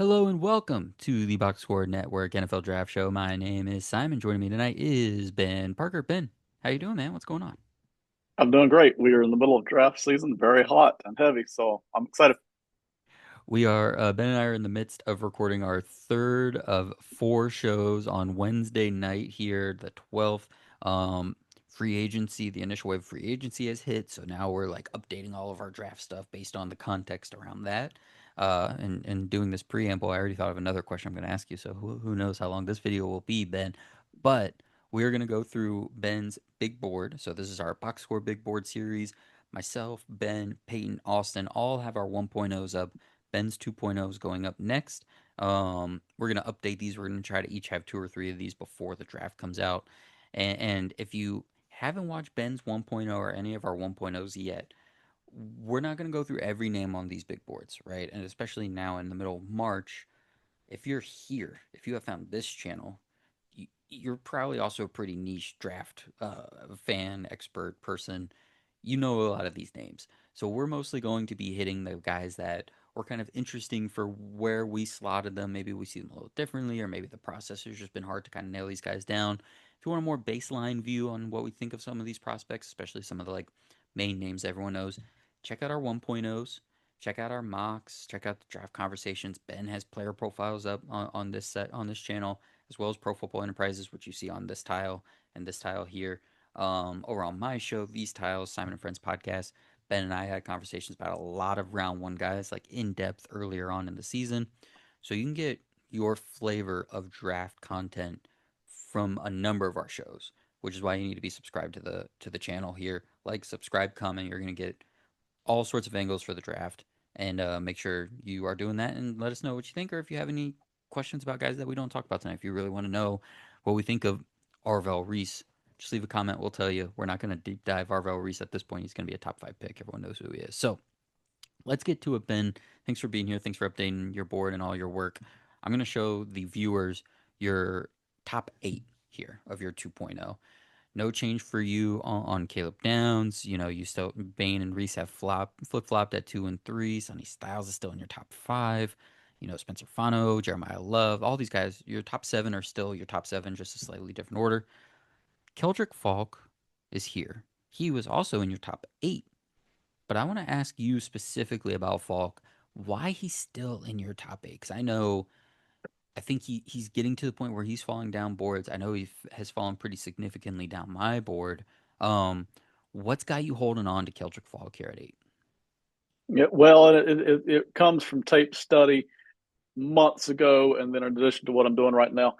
Hello and welcome to the Box Score Network NFL Draft Show. My name is Simon. Joining me tonight is Ben Parker. Ben, how you doing, man? What's going on? I'm doing great. We are in the middle of draft season, very hot and heavy, so I'm excited. We are Ben and I are in the midst of recording our third of four shows on Wednesday night here, the 12th. Free agency, the initial wave of free agency has hit, so now we're like updating all of our draft stuff based on the context around that. And doing this preamble, I already thought of another question I'm going to ask you. So who knows how long this video will be, Ben? But we're going to go through Ben's big board. So this is our box score big board series. Myself, Ben, Peyton, Austin all have our 1.0s up. Ben's 2.0 is going up next. We're going to update these. We're going to try to each have two or three of these before the draft comes out. And if you haven't watched Ben's 1.0 or any of our 1.0s yet, we're not going to go through every name on these big boards, right? And especially now in the middle of March, if you're here, if you have found this channel, you're probably also a pretty niche draft fan, expert person. You know a lot of these names. So we're mostly going to be hitting the guys that were kind of interesting for where we slotted them. Maybe we see them a little differently, or maybe the process has just been hard to kind of nail these guys down. If you want a more baseline view on what we think of some of these prospects, especially some of the like main names everyone knows, check out our 1.0s. Check out our mocks. Check out the draft conversations. Ben has player profiles up on this set on this channel, as well as Pro Football Enterprises, which you see on this tile and this tile here. Over on my show, these tiles, Simon and Friends podcast, Ben and I had conversations about a lot of round one guys, like in depth earlier on in the season. So you can get your flavor of draft content from a number of our shows, which is why you need to be subscribed to the channel here. Like, subscribe, comment. You're gonna get all sorts of angles for the draft, and make sure you are doing that. And let us know what you think, or if you have any questions about guys that we don't talk about tonight. If you really want to know what we think of Arvell Reese, just leave a comment. We'll tell you. We're not going to deep dive Arvell Reese at this point. He's going to be a top five pick. Everyone knows who he is. So let's get to it, Ben. Thanks for being here. Thanks for updating your board and all your work. I'm going to show the viewers your top eight here of your 2.0. No change for you on Caleb Downs. You know, you still Bain and Reese have flip flopped at 2 and 3. Sonny Styles is still in your top five. You know, Spencer Fano, Jeremiah Love, all these guys, your top seven are still your top seven, just a slightly different order. Keldrick Falk is here. He was also in your top eight, but I want to ask you specifically about Falk, why he's still in your top eight. Because I think he's getting to the point where he's falling down boards. I know has fallen pretty significantly down my board. Um, what's got you holding on to Keldrick Falk here at eight? Yeah, well, it comes from tape study months ago, and then in addition to what I'm doing right now,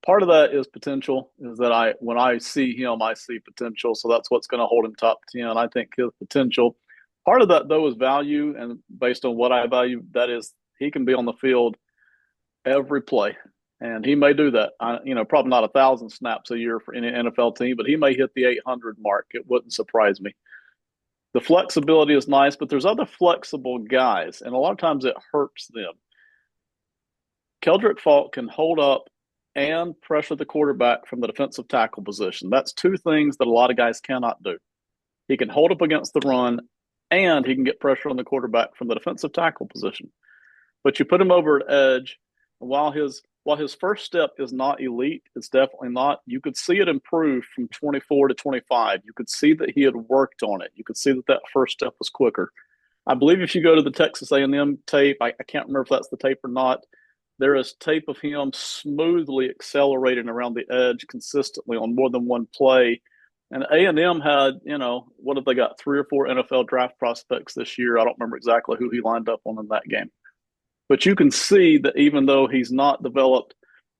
part of that is potential. Is that when I see him, I see potential, so that's what's going to hold him top 10. I think his potential. Part of that though is value, and based on what I value, that is he can be on the field every play, and he may do that. Probably not 1,000 snaps a year for any NFL team, but he may hit the 800 mark. It wouldn't surprise me. The flexibility is nice, but there's other flexible guys, and a lot of times it hurts them. Keldrick Falk can hold up and pressure the quarterback from the defensive tackle position. That's two things that a lot of guys cannot do. He can hold up against the run, and he can get pressure on the quarterback from the defensive tackle position. But you put him over at edge, and while his first step is not elite, it's definitely not. You could see it improve from 24 to 25. You could see that he had worked on it. You could see that that first step was quicker. I believe if you go to the Texas A&M tape, I can't remember if that's the tape or not. There is tape of him smoothly accelerating around the edge consistently on more than one play. And A&M had, what have they got? 3 or 4 NFL draft prospects this year. I don't remember exactly who he lined up on in that game. But you can see that even though he's not developed,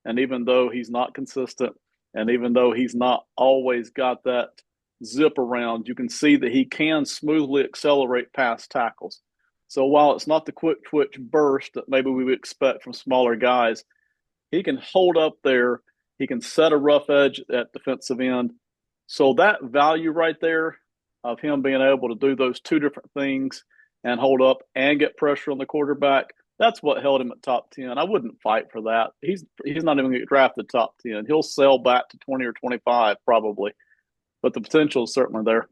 and even though he's not consistent, and even though he's not always got that zip around, you can see that he can smoothly accelerate past tackles. So while it's not the quick twitch burst that maybe we would expect from smaller guys, he can hold up there. He can set a rough edge at defensive end. So that value right there of him being able to do those two different things and hold up and get pressure on the quarterback, that's what held him at top 10. I wouldn't fight for that. He's not even going to get drafted top 10. He'll sell back to 20 or 25 probably, but the potential is certainly there.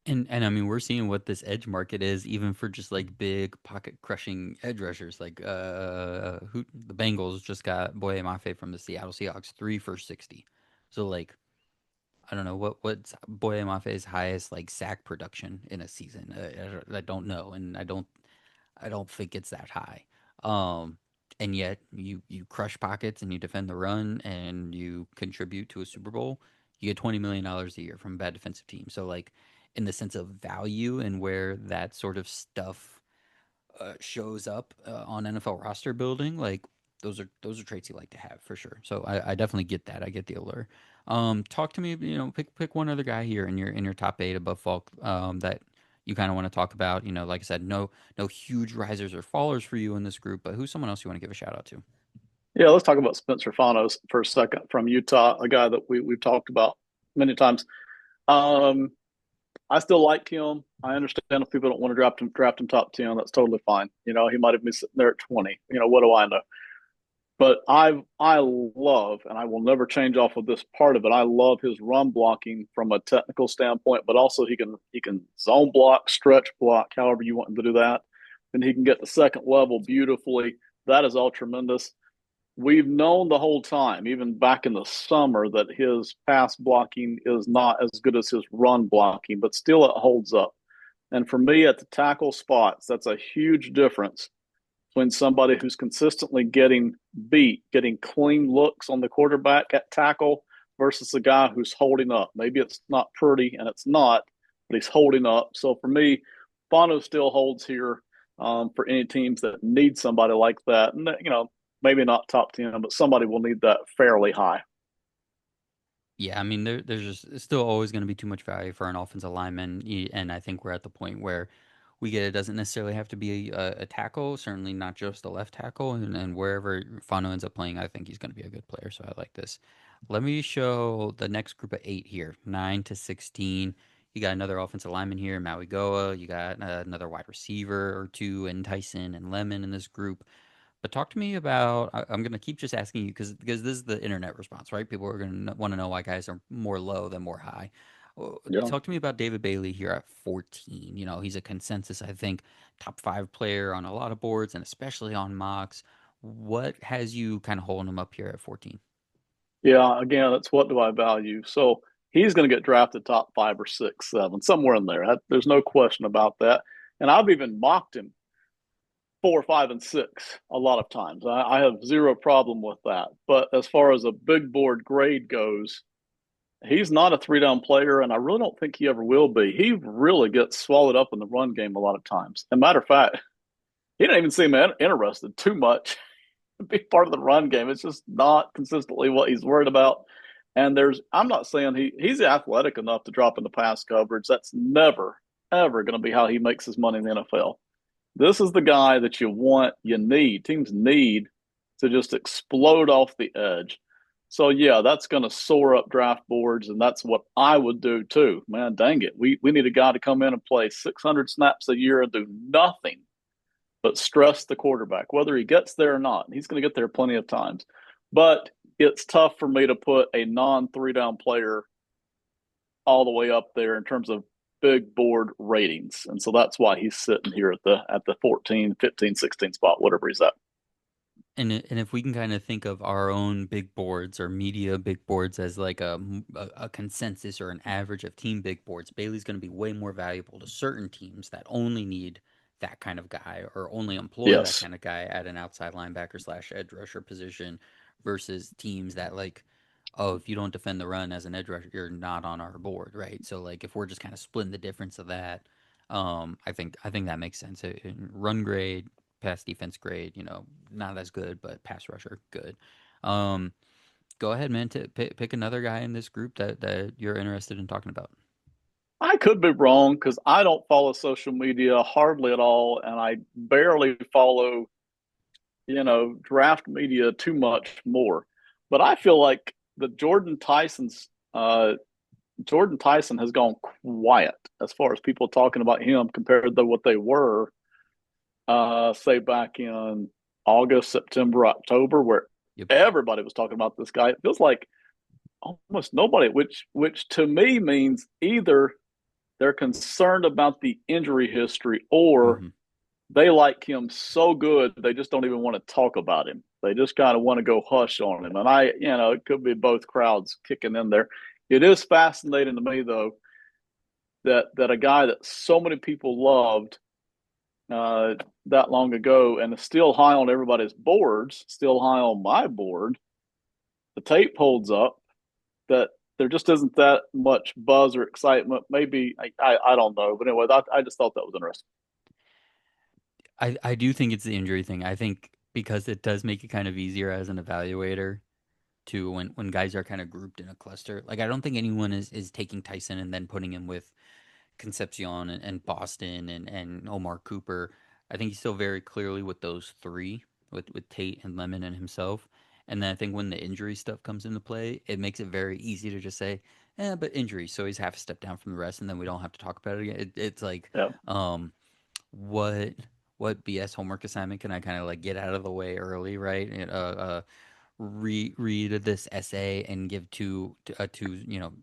And I mean, we're seeing what this edge market is, even for just like big pocket crushing edge rushers. Like who the Bengals just got Boye Mafe from the Seattle Seahawks 3 for 60. So like I don't know what's Boye Mafe's highest like sack production in a season. I don't know, and I don't think it's that high. Um, and yet you crush pockets and you defend the run and you contribute to a Super Bowl. You get $20 million a year from a bad defensive team. So like in the sense of value and where that sort of stuff shows up on NFL roster building, like those are traits you like to have for sure. So I definitely get that. I get the allure. Talk to me. Pick one other guy here in your top eight above Falk that you kind of want to talk about. Like I said, no huge risers or fallers for you in this group, but who's someone else you want to give a shout out to? Yeah, let's talk about Spencer Fanos for a second from Utah, a guy that we've talked about many times. Um, I still like him. I understand if people don't want to draft him top 10. That's totally fine. He might have been sitting there at 20. What do I know? But I love, and I will never change off of this part of it. I love his run blocking from a technical standpoint, but also he can zone block, stretch block, however you want him to do that, and he can get the second level beautifully. That is all tremendous. We've known the whole time, even back in the summer, that his pass blocking is not as good as his run blocking, but still it holds up. And for me, at the tackle spots, that's a huge difference when somebody who's consistently getting beat, getting clean looks on the quarterback at tackle versus a guy who's holding up. Maybe it's not pretty, and it's not, but he's holding up. So for me, Bono still holds here for any teams that need somebody like that. And, maybe not top 10, but somebody will need that fairly high. Yeah, I mean, there's just it's still always going to be too much value for an offensive lineman, and I think we're at the point where we get it doesn't necessarily have to be a tackle, certainly not just a left tackle, and wherever Fano ends up playing, I think he's going to be a good player. So I like this. Let me show the next group of eight here, 9 to 16. You got another offensive lineman here, Maui Goa. You got another wide receiver or two, and Tyson and Lemon in this group. But talk to me about. I'm going to keep just asking you because this is the internet response, right? People are going to want to know why guys are more low than more high. Yeah. Talk to me about David Bailey here at 14. He's a consensus, I think, top five player on a lot of boards and especially on mocks. What has you kind of holding him up here at 14? Yeah. Again, it's what do I value? So he's going to get drafted top 5 or 6, 7, somewhere in there. There's no question about that. And I've even mocked him 4, 5, and 6 a lot of times. I have zero problem with that. But as far as a big board grade goes, he's not a 3 down player, and I really don't think he ever will be. He really gets swallowed up in the run game a lot of times. As a matter of fact, he didn't even seem interested too much to be part of the run game. It's just not consistently what he's worried about. And I'm not saying he's athletic enough to drop into pass coverage. That's never, ever going to be how he makes his money in the NFL. This is the guy that teams need to just explode off the edge. So yeah, that's going to soar up draft boards, and that's what I would do too. Man, dang it, we need a guy to come in and play 600 snaps a year and do nothing but stress the quarterback, whether he gets there or not. He's going to get there plenty of times, but it's tough for me to put a non 3 down player all the way up there in terms of big board ratings. And so that's why he's sitting here at the 14, 15, 16 spot, whatever he's at. And if we can kind of think of our own big boards or media big boards as like a consensus or an average of team big boards, Bailey's going to be way more valuable to certain teams that only need that kind of guy or only employ that Yes. kind of guy at an outside linebacker slash edge rusher position versus teams that like, oh, if you don't defend the run as an edge rusher, you're not on our board, right? So like if we're just kind of splitting the difference of that, I think that makes sense. Run grade, pass defense grade, not as good, but pass rusher good. Um, Go ahead, man. Pick another guy in this group that you're interested in talking about. I could be wrong because I don't follow social media hardly at all, and I barely follow, draft media too much more. But I feel like the Jordan Tyson has gone quiet as far as people talking about him compared to what they were, say back in August, September, October, where Yep. everybody was talking about this guy. It feels like almost nobody, which to me means either They're concerned about the injury history, or Mm-hmm. they like him so good they just don't even want to talk about him. They just kind of want to go hush on him. And it could be both crowds kicking in there. It is fascinating to me though that a guy that so many people loved uh, that long ago and is still high on everybody's boards, still high on my board. The tape holds up. That there just isn't that much buzz or excitement. Maybe I don't know, but anyway, I just thought that was interesting. I do think it's the injury thing. I think because it does make it kind of easier as an evaluator to when guys are kind of grouped in a cluster. Like I don't think anyone is taking Tyson and then putting him with Concepcion and Boston and Omar Cooper. I think he's still very clearly with those three, with Tate and Lemon and himself. And then I think when the injury stuff comes into play, it makes it very easy to just say, but injury, so he's half a step down from the rest, and then we don't have to talk about it again. It's like, Yeah, um, what what BS homework assignment can I kind of like get out of the way early, right? Read this essay and give two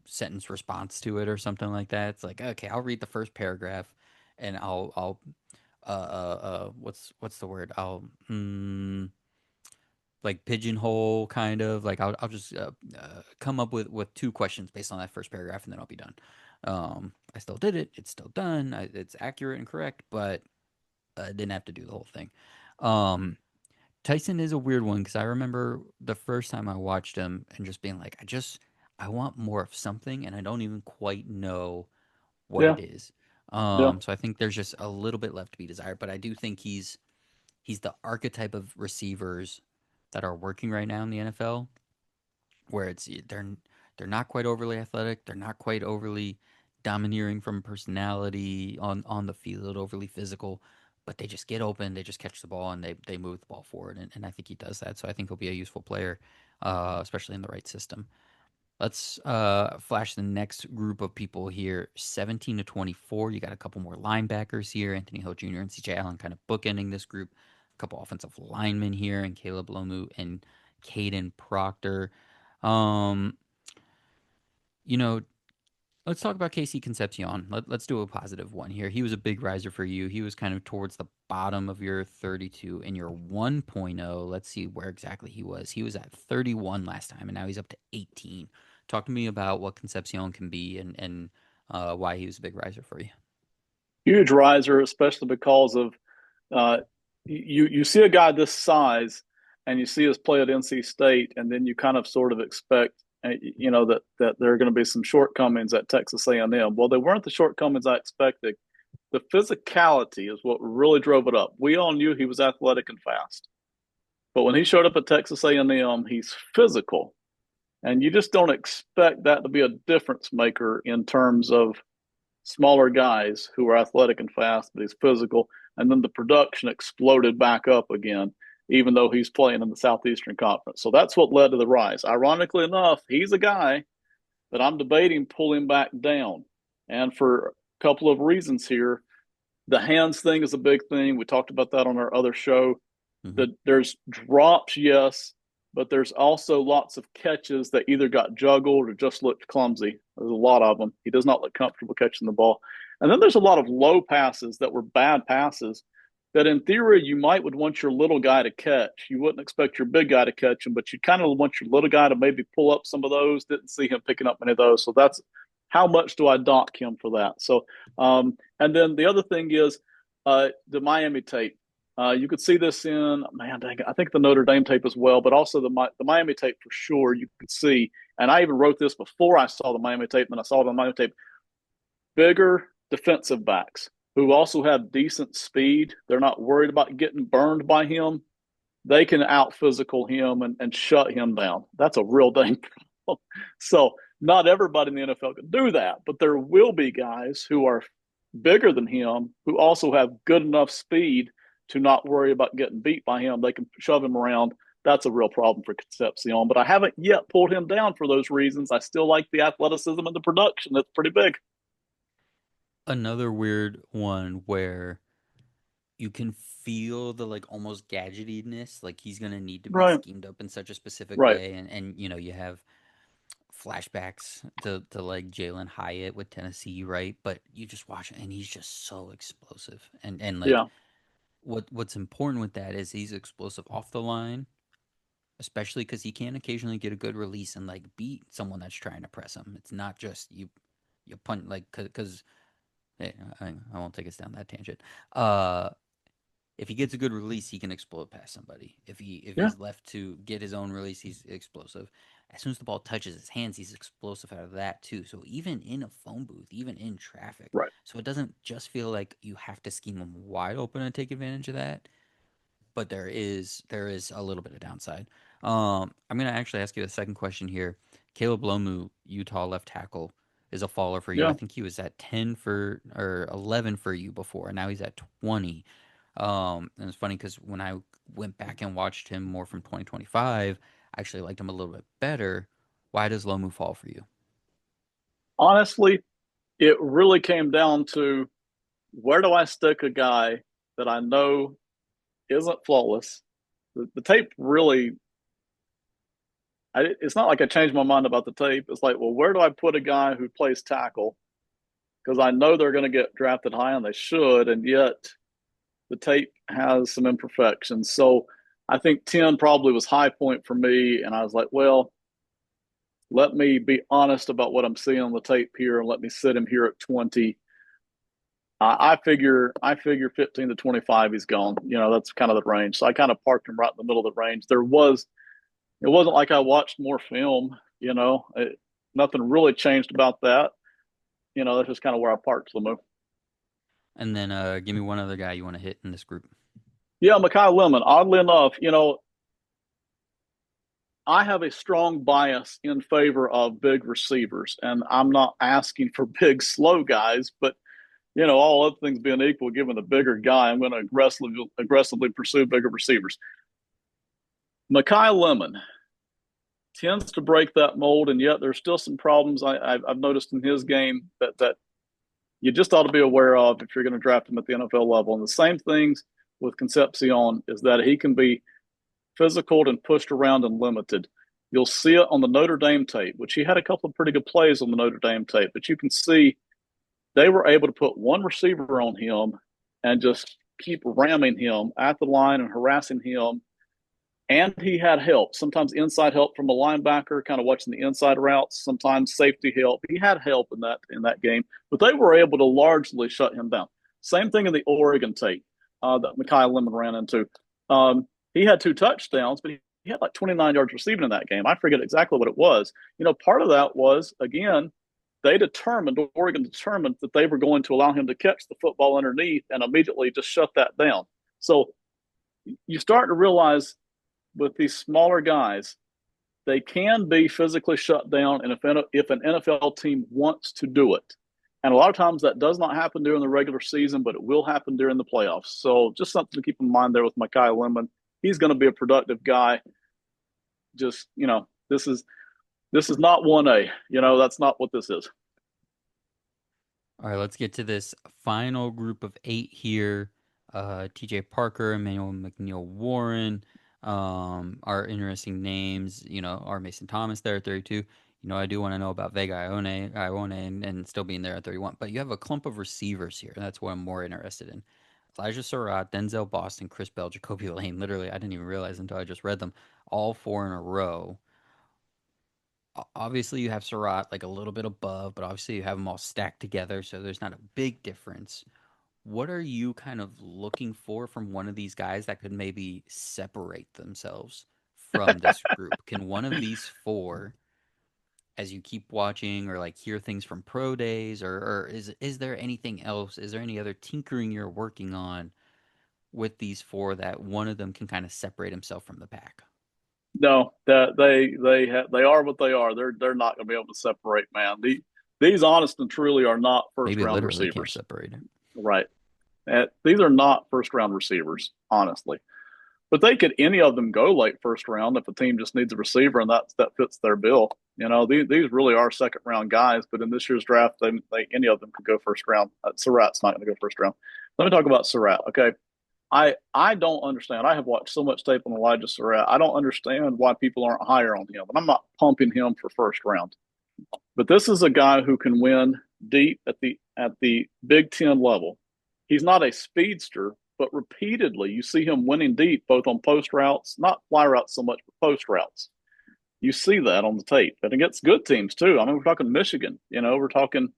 sentence response to it or something like that. It's like, okay, I'll read the first paragraph and I'll what's the word? I'll like pigeonhole kind of like I'll just come up with two questions based on that first paragraph and then I'll be done. I still did it. It's still done. It's accurate and correct, but I didn't have to do the whole thing. Um, Tyson is a weird one because I remember the first time I watched him and just being like, I want more of something, and I don't even quite know what yeah, it is. yeah. So I think there's just a little bit left to be desired, but I do think he's the archetype of receivers that are working right now in the NFL, where they're not quite overly athletic, they're not quite overly domineering from personality on the field, overly physical, but they just get open, they just catch the ball, and they move the ball forward, and I think he does that. So I think he'll be a useful player, especially in the right system. Let's flash the next group of people here. 17 to 24. You got a couple more linebackers here. Anthony Hill Jr. and CJ Allen kind of bookending this group. A couple offensive linemen here, and Caleb Lomu and Caden Proctor. Um, you know, let's talk about Casey Concepcion. Let's do a positive one here. He was a big riser for you. He was kind of towards the bottom of your 32 in your 1.0. Let's see where exactly he was. He was at 31 last time, and now he's up to 18. Talk to me about what Concepcion can be and why he was a big riser for you. Huge riser, especially because of uh, you see a guy this size and you see us play at NC State, and then you kind of sort of expect that there are going to be some shortcomings at Texas A&M. Well, they weren't the shortcomings I expected. The physicality is what really drove it up. We all knew he was athletic and fast, but when he showed up at Texas A&M, he's physical, and you just don't expect that to be a difference maker in terms of smaller guys who are athletic and fast, but he's physical. And then the production exploded back up again, even though he's playing in the Southeastern Conference. So that's what led to the rise. Ironically enough, he's a guy that I'm debating pulling back down. And for a couple of reasons here, the hands thing is a big thing. We talked about that on our other show. Hmm. There's drops, yes, but there's also lots of catches that either got juggled or just looked clumsy. There's a lot of them. He does not look comfortable catching the ball. And then there's a lot of low passes that were bad passes that in theory you might would want your little guy to catch. You wouldn't expect your big guy to catch them, but you kind of want your little guy to maybe pull up some of those. Didn't see him picking up many of those. So that's how much do I dock him for that? So, and then the other thing is the Miami tape. You could see this in man, dang, I think the Notre Dame tape as well, but also the Miami tape for sure. You could see, and I even wrote this before I saw the Miami tape. And I saw the Miami tape. Bigger defensive backs who also have decent speed. They're not worried about getting burned by him. They can out physical him and shut him down. That's a real dang problem. So not everybody in the NFL can do that, but there will be guys who are bigger than him who also have good enough speed to not worry about getting beat by him. They can shove him around. That's a real problem for Concepcion, but I haven't yet pulled him down for those reasons. I still like the athleticism and the production. That's pretty big. Another weird one where you can feel the like almost gadgetiness, like he's gonna need to be Right, schemed up in such a specific right. way, and you have flashbacks to like Jalen Hyatt with Tennessee, right? But you just watch it and he's just so explosive. And like Yeah, what's important with that is he's explosive off the line, especially because he can occasionally get a good release and like beat someone that's trying to press him. It's not just you punt like because hey, I won't take us down that tangent. Uh, if he gets a good release, he can explode past somebody. If yeah, he's left to get his own release, he's explosive. As soon as the ball touches his hands, he's explosive out of that too. So even in a phone booth, even in traffic, right. so it doesn't just feel like you have to scheme him wide open and take advantage of that. But there is a little bit of downside. I'm gonna actually ask you the second question here. Caleb Lomu, Utah left tackle, is a faller for you. I Yeah. think he was at 10 for or 11 for you before, and now he's at 20. And it's funny because when I went back and watched him more from 2025, I actually liked him a little bit better. Why does Lomu fall for you? Honestly, it really came down to where do I stick a guy that I know isn't flawless. The tape really, it's not like I changed my mind about the tape. It's like, well, where do I put a guy who plays tackle? Because I know they're going to get drafted high and they should, and yet the tape has some imperfections. So I think 10 probably was high point for me. And I was like, well, let me be honest about what I'm seeing on the tape here and let me sit him here at 20. I figure 15 to 25 he's gone. That's kind of the range. So I kind of parked him right in the middle of the range. It wasn't like I watched more film, nothing really changed about that. That's just kind of where I parked the move. And then give me one other guy you want to hit in this group. Yeah, Makai Lemon, oddly enough, I have a strong bias in favor of big receivers, and I'm not asking for big, slow guys, but all other things being equal, given the bigger guy, I'm going to aggressively pursue bigger receivers. Makai Lemon tends to break that mold, and yet there's still some problems I've noticed in his game that you just ought to be aware of if you're going to draft him at the NFL level. And the same things with Concepcion is that he can be physical and pushed around and limited. You'll see it on the Notre Dame tape, which he had a couple of pretty good plays on the Notre Dame tape, but you can see they were able to put one receiver on him and just keep ramming him at the line and harassing him. And he had help, sometimes inside help from a linebacker, kind of watching the inside routes, sometimes safety help. He had help in that game, but they were able to largely shut him down. Same thing in the Oregon tape that Makai Lemon ran into. He had 2 touchdowns, but he had like 29 yards receiving in that game. I forget exactly what it was. Part of that was, again, Oregon determined that they were going to allow him to catch the football underneath and immediately just shut that down. So you start to realize with these smaller guys, they can be physically shut down, and if an NFL team wants to do it. And a lot of times that does not happen during the regular season, but it will happen during the playoffs. So just something to keep in mind there with Makai Lemon. He's going to be a productive guy. Just, this is not 1A. That's not what this is. All right, let's get to this final group of 8 here. TJ Parker, Emmanuel McNeil Warren are interesting names. Our Mason Thomas there at 32. I do want to know about Vega Ione and still being there at 31. But you have a clump of receivers here. That's what I'm more interested in. Elijah Surratt, Denzel Boston, Chris Bell, Jacoby Lane. Literally, I didn't even realize until I just read them. All 4 in a row. Obviously, you have Surratt like a little bit above, but obviously you have them all stacked together, so there's not a big difference. What are you kind of looking for from one of these guys that could maybe separate themselves from this group? Can one of these 4, as you keep watching or like hear things from pro days, or is there anything else? Is there any other tinkering you're working on with these 4 that one of them can kind of separate himself from the pack? No, that they are what they are. They're not going to be able to separate, man. These honest and truly are not first Maybe round literally can't receivers, separate it. right? These are not first round receivers, honestly. But they could any of them go late first round if a team just needs a receiver and that fits their bill. These really are second round guys. But in this year's draft, they any of them could go first round. Surratt's not going to go first round. Let me talk about Surratt. Okay, I don't understand. I have watched so much tape on Elijah Surratt. I don't understand why people aren't higher on him. And I'm not pumping him for first round. But this is a guy who can win deep at the Big Ten level. He's not a speedster, but repeatedly you see him winning deep both on post routes, not fly routes so much, but post routes. You see that on the tape, and against good teams too. I mean, we're talking Michigan, we're talking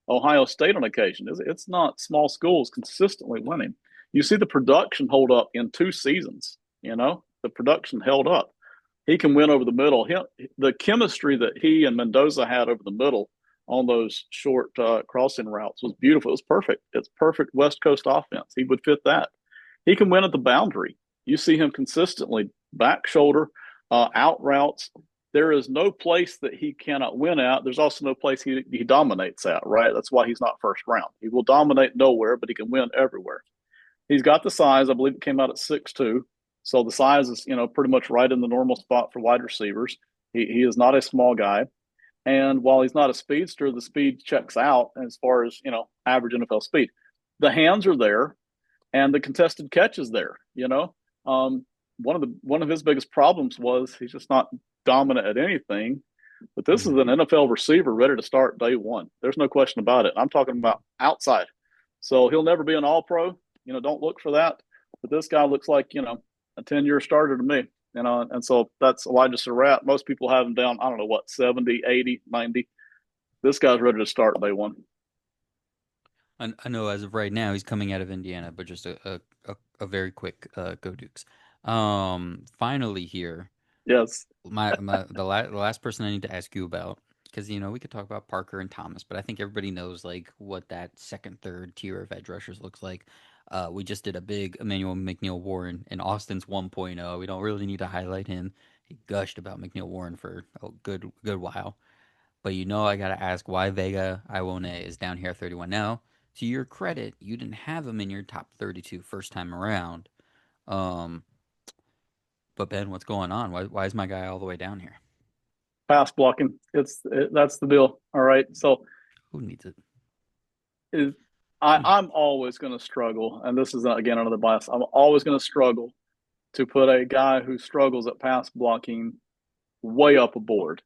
Ohio State on occasion. It's not small schools consistently winning. You see the production hold up in 2 seasons. The production held up. He can win over the middle. The chemistry that he and Mendoza had over the middle on those short crossing routes was beautiful. It was perfect. It's perfect West Coast offense. He would fit that. He can win at the boundary. You see him consistently back shoulder, out routes. There is no place that he cannot win at. There's also no place he dominates at, right? That's why he's not first round. He will dominate nowhere, but he can win everywhere. He's got the size. I believe it came out at 6'2". So the size is, pretty much right in the normal spot for wide receivers. He is not a small guy. And while he's not a speedster, the speed checks out as far as, average NFL speed. The hands are there and the contested catch is there, one of his biggest problems was he's just not dominant at anything. But this is Mhm. an NFL receiver ready to start day one. There's no question about it. I'm talking about outside. So he'll never be an all pro. Don't look for that. But this guy looks like, a 10-year starter to me. And so that's Elijah Surratt. Most people have him down, I don't know what, 70, 80, 90. This guy's ready to start day one. I know as of right now he's coming out of Indiana, but just a very quick go Dukes. Finally here, Yes. the last person I need to ask you about, because we could talk about Parker and Thomas, but I think everybody knows like what that second, third tier of edge rushers looks like. We just did a big Emmanuel McNeil Warren in Austin's 1.0. We don't really need to highlight him. He gushed about McNeil Warren for a good while. But I gotta ask why Vega Iwone is down here at 31. Now, to your credit, you didn't have him in your top 32 first time around. Um, but Ben, what's going on? Why is my guy all the way down here? Pass blocking. That's the deal. All right. So Who needs it? is I'm always going to struggle, and this is again another bias. I'm always going to struggle to put a guy who struggles at pass blocking way up aboard.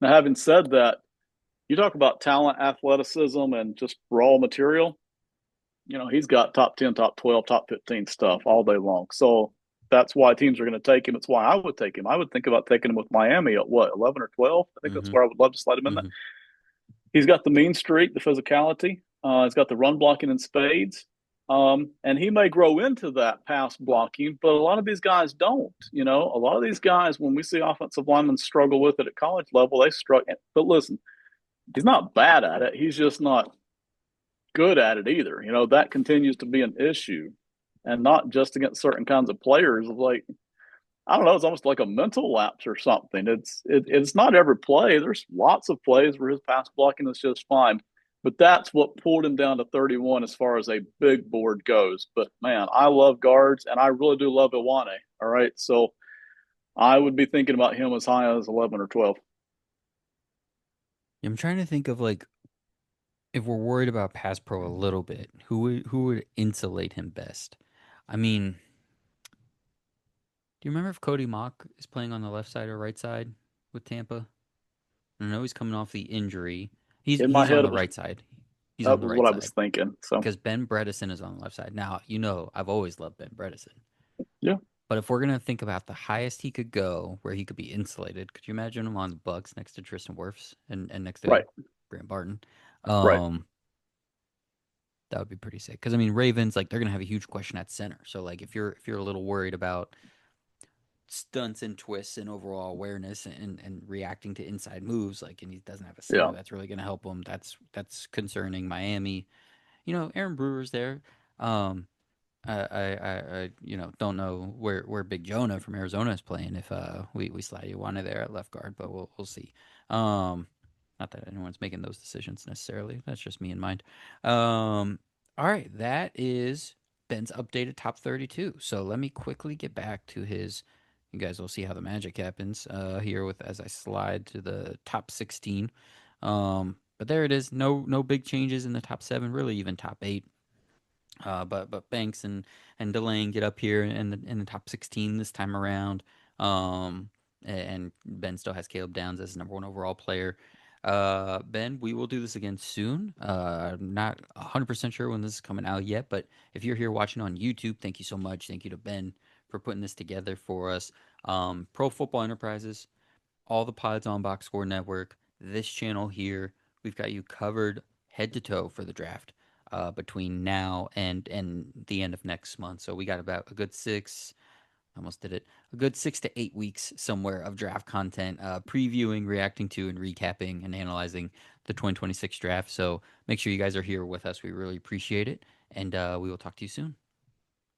Now, having said that, you talk about talent, athleticism, and just raw material. He's got top 10, top 12, top 15 stuff all day long. So that's why teams are going to take him. It's why I would take him. I would think about taking him with Miami at what, 11 or 12? I think that's Mm-hmm. where I would love to slide him in there. Mm-hmm. He's got the mean streak, the physicality. He's got the run blocking in spades. And he may grow into that pass blocking, but a lot of these guys don't. A lot of these guys, when we see offensive linemen struggle with it at college level, they struggle. But listen, he's not bad at it. He's just not good at it either. That continues to be an issue, and not just against certain kinds of players. Like, I don't know, it's almost like a mental lapse or something. It's not every play. There's lots of plays where his pass blocking is just fine, but that's what pulled him down to 31 as far as a big board goes. But man, I love guards, and I really do love Iwane. All right, so I would be thinking about him as high as 11 or 12. I'm trying to think of like if we're worried about pass pro a little bit, who would insulate him best? I mean, do you remember if Cody Mock is playing on the left side or right side with Tampa? I know he's coming off the injury. He's In my he's on head, the right side. He's on that the was what right I was side thinking. So because Ben Bredesen is on the left side. Now, I've always loved Ben Bredesen. yeah, But if we're gonna think about the highest he could go, where he could be insulated, could you imagine him on the Bucks next to Tristan Wirfs and next to right, Grant Barton? right. Um, that would be pretty sick. Because I mean, Ravens like they're gonna have a huge question at center. So like if you're a little worried about stunts and twists and overall awareness and reacting to inside moves, like and he doesn't have a center Yeah, that's really gonna help him. That's concerning. Miami, Aaron Brewer's there. Um, I don't know where Big Jonah from Arizona is playing if we slide Iwana there at left guard, but we'll see. Um, Not that anyone's making those decisions necessarily. That's just me in mind. All right, that is Ben's updated top 32. So let me quickly get back to his. You guys will see how the magic happens here with as I slide to the top 16. But there it is. No big changes in the top seven, really even top eight. But Banks and Delane get up here in the top 16 this time around. And Ben still has Caleb Downs as number one overall player. Ben, we will do this again soon. I'm not 100% sure when this is coming out yet, but if you're here watching on YouTube, thank you so much. Thank you to Ben for putting this together for us. Pro Football Enterprises, all the pods on Box Score Network, this channel here, we've got you covered head to toe for the draft between now and the end of next month. So we got about a good almost did it, a good 6 to 8 weeks somewhere of draft content, previewing, reacting to, and recapping and analyzing the 2026 draft. So make sure you guys are here with us. We really appreciate it, and we will talk to you soon.